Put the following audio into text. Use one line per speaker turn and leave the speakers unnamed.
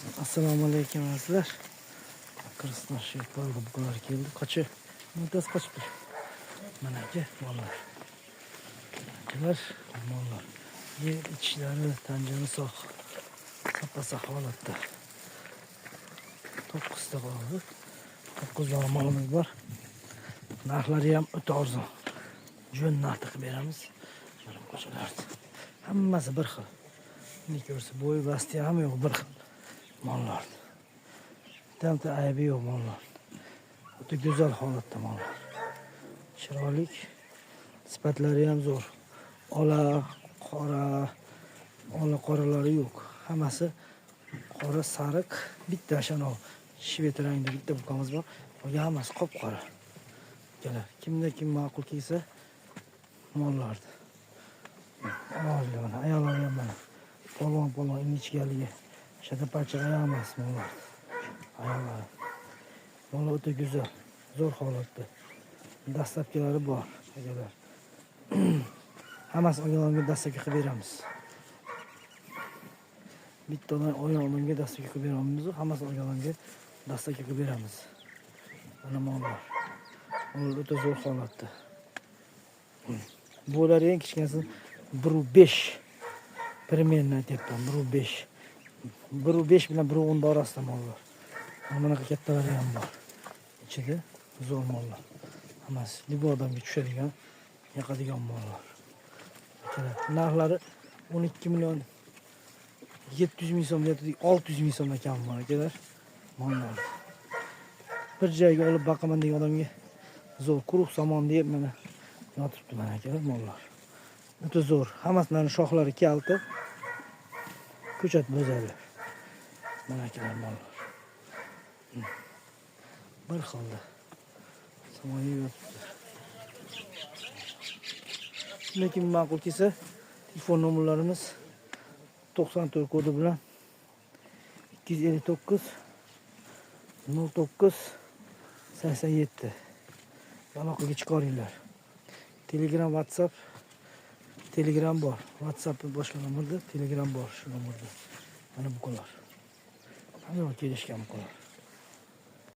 Assalomu alaykum azizlar. Kriston sheplarga bular keldi. Qochi. Muntaz qochib. Mana aka mollar. Akalar mollar. Yer ichlari tanjani sog'. Sapasa holatda. 9 ta qoldi. 9 ta molimiz bor. Narxlari ham o'ta arzon. Jo'n narx qilib beramiz. Mana qo'chalarda. Hammasi bir xil. Ne ko'rsa bo'y basti ham yo'q bir xil mollar. Bitta aybi yo'q mollar. O'ta go'zal holatda mollar. Chiroyli, sifatlari ham zo'r. Ola, qoralari yo'q. Hammasi qora, sariq, bitta shano shvet rangda bitta buqamiz bor. Qolgan hammasi qop-qora. Kimda kim ma'qul kelsa mollardi. Ayollar ham mana. Polvon ingichkaligi. Shataparchaga emas mollar. Ayollar. Mollar o'ta go'zal, zo'r holatda. Dastlabkilari bor, akalar. Hammasi oyog'iga dastlabki qilib beramiz. Bittadan oyog'iga dastlabki qilib beramiz, hammasi oyog'iga dastlabki qilib beramiz. Mana mollar. Mollar o'ta zo'r holatda. Bular eng kichkinasi 1.5. Primerni aytyapman, 1.5. 1.5 bilan 1.10 orasida mollar. Mana kattalari ham bor. Ichida zo'r mollar. Hammasi libo odamga tushadigan, yoqadigan mollar. Narxlari 12 million 700 ming so'm yoki 600 ming so'mdan kam bor akalar. Mollar. Bir joyga olib boqaman degan odamga zo'r quruq somon deb mana yotibdi mana akalar mollar. O'ta zo'r. Hammasining shoxlari kalta. Ko'chat bo'zarlar. Mana akalar mollar. Bir xilda. Samoyi yotibdi. Lekin ma'qul kelsa, telefon nomerlarimiz 94 kodi bilan 259 09 87 aloqaga chiqaringlar. Telegram, WhatsApp, Telegram bor. WhatsApp boshqa nomerda, Telegram bor shu nomerda. Mana bu qo'lar. Hamma kelishgan qo'lar.